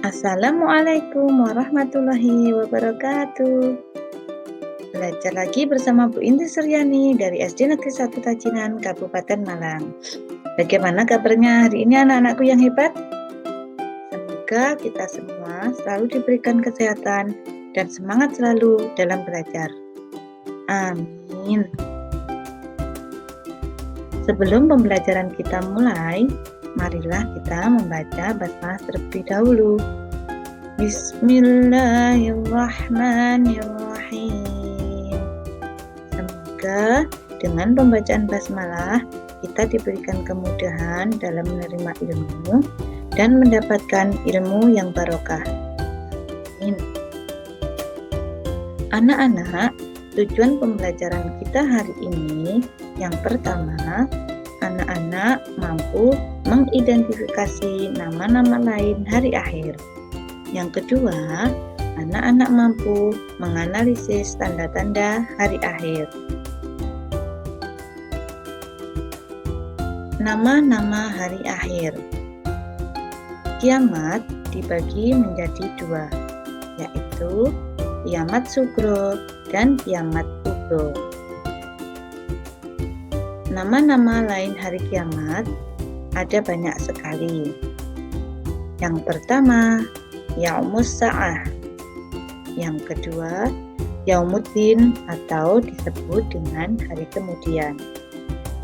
Assalamualaikum warahmatullahi wabarakatuh. Belajar lagi bersama Bu Inti Suryani dari SD Negeri 1 Tajinan, Kabupaten Malang. Bagaimana kabarnya hari ini anak-anakku yang hebat? Semoga kita semua selalu diberikan kesehatan dan semangat selalu dalam belajar. Amin. Sebelum pembelajaran kita mulai, marilah kita membaca basmalah terlebih dahulu. Bismillahirrahmanirrahim. Semoga dengan pembacaan basmalah kita diberikan kemudahan dalam menerima ilmu dan mendapatkan ilmu yang barokah. Amin. Anak-anak, tujuan pembelajaran kita hari ini yang pertama, anak-anak mampu mengidentifikasi nama-nama lain hari akhir. Yang kedua, anak-anak mampu menganalisis tanda-tanda hari akhir. Nama-nama hari akhir. Kiamat dibagi menjadi dua, yaitu kiamat sugro dan kiamat kubro. Nama-nama lain hari kiamat ada banyak sekali. Yang pertama, Yaumus Sa'ah. Yang kedua, Yaumuddin atau disebut dengan hari kemudian.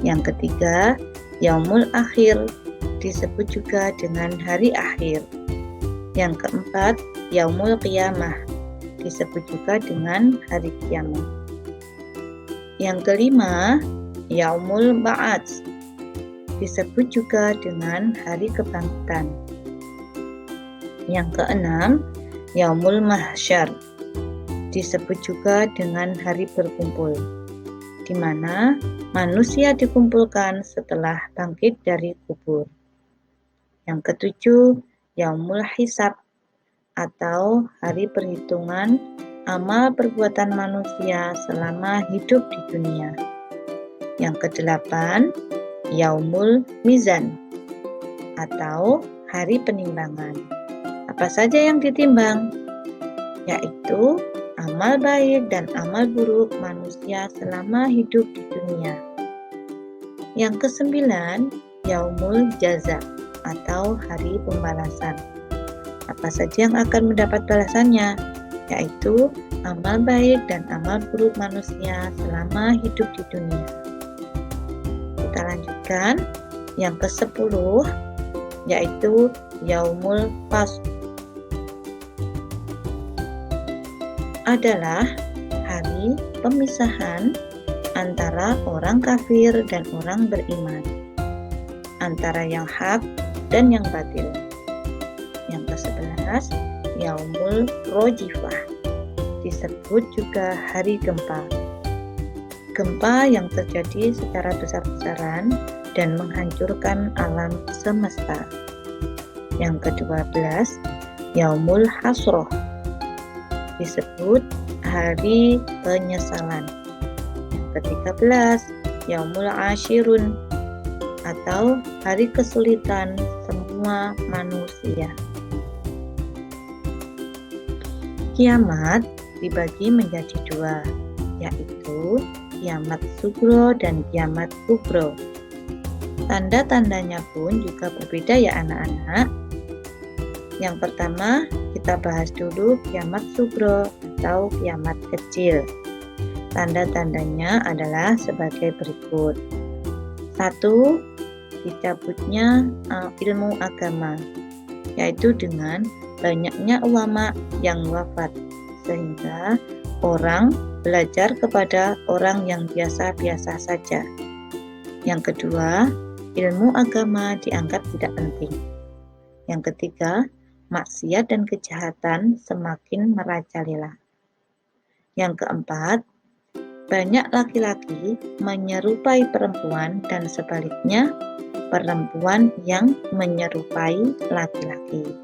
Yang ketiga, Yaumul Akhir, disebut juga dengan hari akhir. Yang keempat, Yaumul Qiyamah, disebut juga dengan hari kiamat. Yang kelima, Yaumul Ba'ats, disebut juga dengan hari kebangkitan. Yang keenam, Yaumul Mahsyar, disebut juga dengan hari berkumpul, di mana manusia dikumpulkan setelah bangkit dari kubur. Yang ketujuh, Yaumul Hisab, atau hari perhitungan amal perbuatan manusia selama hidup di dunia. Yang kedelapan, Yaumul Mizan, atau hari penimbangan. Apa saja yang ditimbang? Yaitu amal baik dan amal buruk manusia selama hidup di dunia. Yang kesembilan, Yaumul Jaza, atau hari pembalasan. Apa saja yang akan mendapat balasannya? Yaitu amal baik dan amal buruk manusia selama hidup di dunia. Kita lanjutkan. Yang ke-10, yaitu Yaumul Fasl, adalah hari pemisahan antara orang kafir dan orang beriman, antara yang hak dan yang batil. Yang ke-11, Yaumul Rojifah, disebut juga hari gempa. Gempa yang terjadi secara besar-besaran dan menghancurkan alam semesta. Yang ke-12, Yaumul Hasroh, disebut hari penyesalan. Yang ke-13, Yaumul Ashirun, atau hari kesulitan semua manusia. Kiamat dibagi menjadi dua, yaitu kiamat sugro dan kiamat kubro. Tanda-tandanya pun juga berbeda ya anak-anak. Yang pertama, kita bahas dulu kiamat sugro atau kiamat kecil. Tanda-tandanya adalah sebagai berikut. 1. Dicabutnya ilmu agama, yaitu dengan banyaknya ulama yang wafat, sehingga orang belajar kepada orang yang biasa-biasa saja. Yang kedua, ilmu agama dianggap tidak penting. Yang ketiga, maksiat dan kejahatan semakin merajalela. Yang keempat, banyak laki-laki menyerupai perempuan dan sebaliknya, perempuan yang menyerupai laki-laki.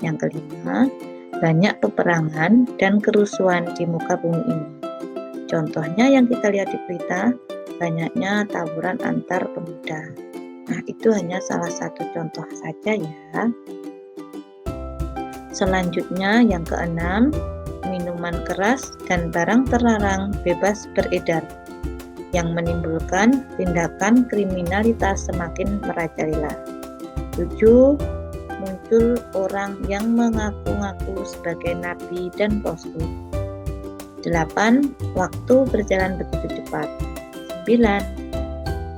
Yang kelima, banyak peperangan dan kerusuhan di muka bumi ini. Contohnya yang kita lihat di berita, banyaknya tawuran antar pemuda. Nah, itu hanya salah satu contoh saja ya. Selanjutnya yang keenam, minuman keras dan barang terlarang bebas beredar yang menimbulkan tindakan kriminalitas semakin merajalela. 7. Muncul orang yang mengaku-ngaku sebagai nabi dan rasul. 8. Waktu berjalan begitu cepat. 9.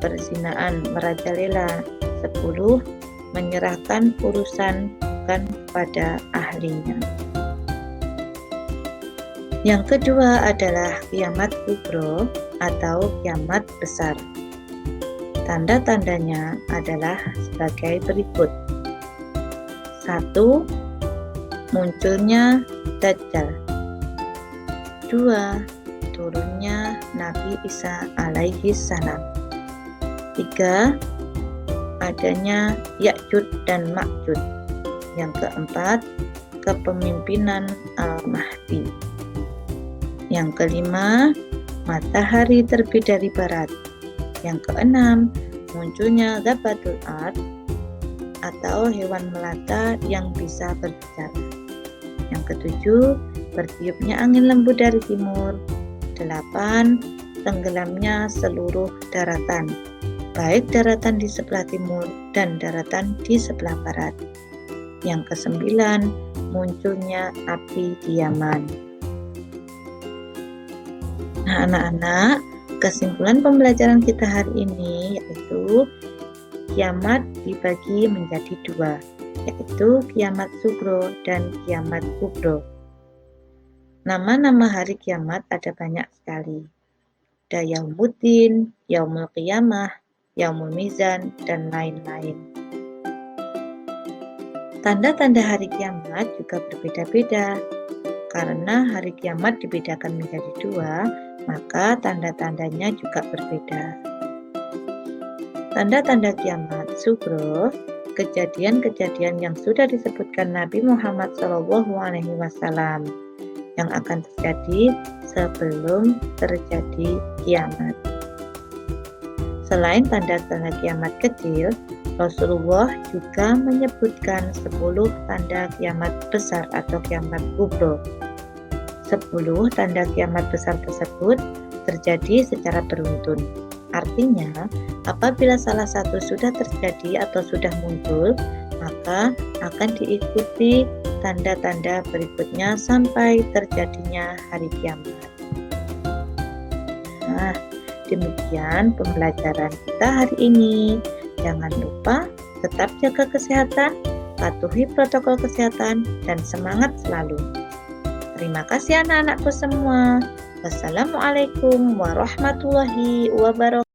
Perzinaan merajalela. 10. Menyerahkan urusan bukan pada ahlinya. Yang kedua adalah kiamat kubro atau kiamat besar. Tanda-tandanya adalah sebagai berikut. 1. Munculnya Dajjal. 2. Turunnya Nabi Isa alaihi salam. 3. Adanya Ya'juj dan Ma'juj. Yang keempat, kepemimpinan Al-Mahdi. Yang kelima, matahari terbit dari barat. Yang keenam, munculnya Ghabatul Ard atau hewan melata yang bisa berbicara. Yang ketujuh, bertiupnya angin lembut dari timur. 8. Tenggelamnya seluruh daratan, baik daratan di sebelah timur dan daratan di sebelah barat. Yang kesembilan, munculnya api di Yaman. Nah, anak-anak, kesimpulan pembelajaran kita hari ini yaitu kiamat dibagi menjadi dua, yaitu kiamat sugro dan kiamat kubro. Nama-nama hari kiamat ada banyak sekali. Ada Yaumuddin, Yaumul Qiyamah, Yaumul Mizan, dan lain-lain. Tanda-tanda hari kiamat juga berbeda-beda. Karena hari kiamat dibedakan menjadi dua, maka tanda-tandanya juga berbeda. Tanda-tanda kiamat sugro, kejadian-kejadian yang sudah disebutkan Nabi Muhammad SAW yang akan terjadi sebelum terjadi kiamat. Selain tanda-tanda kiamat kecil, Rasulullah juga menyebutkan 10 tanda kiamat besar atau kiamat kubro. 10 tanda kiamat besar tersebut terjadi secara beruntun. Artinya, apabila salah satu sudah terjadi atau sudah muncul, maka akan diikuti tanda-tanda berikutnya sampai terjadinya hari kiamat. Nah, demikian pembelajaran kita hari ini. Jangan lupa tetap jaga kesehatan, patuhi protokol kesehatan, dan semangat selalu. Terima kasih anak-anakku semua. Wassalamualaikum warahmatullahi wabarakatuh.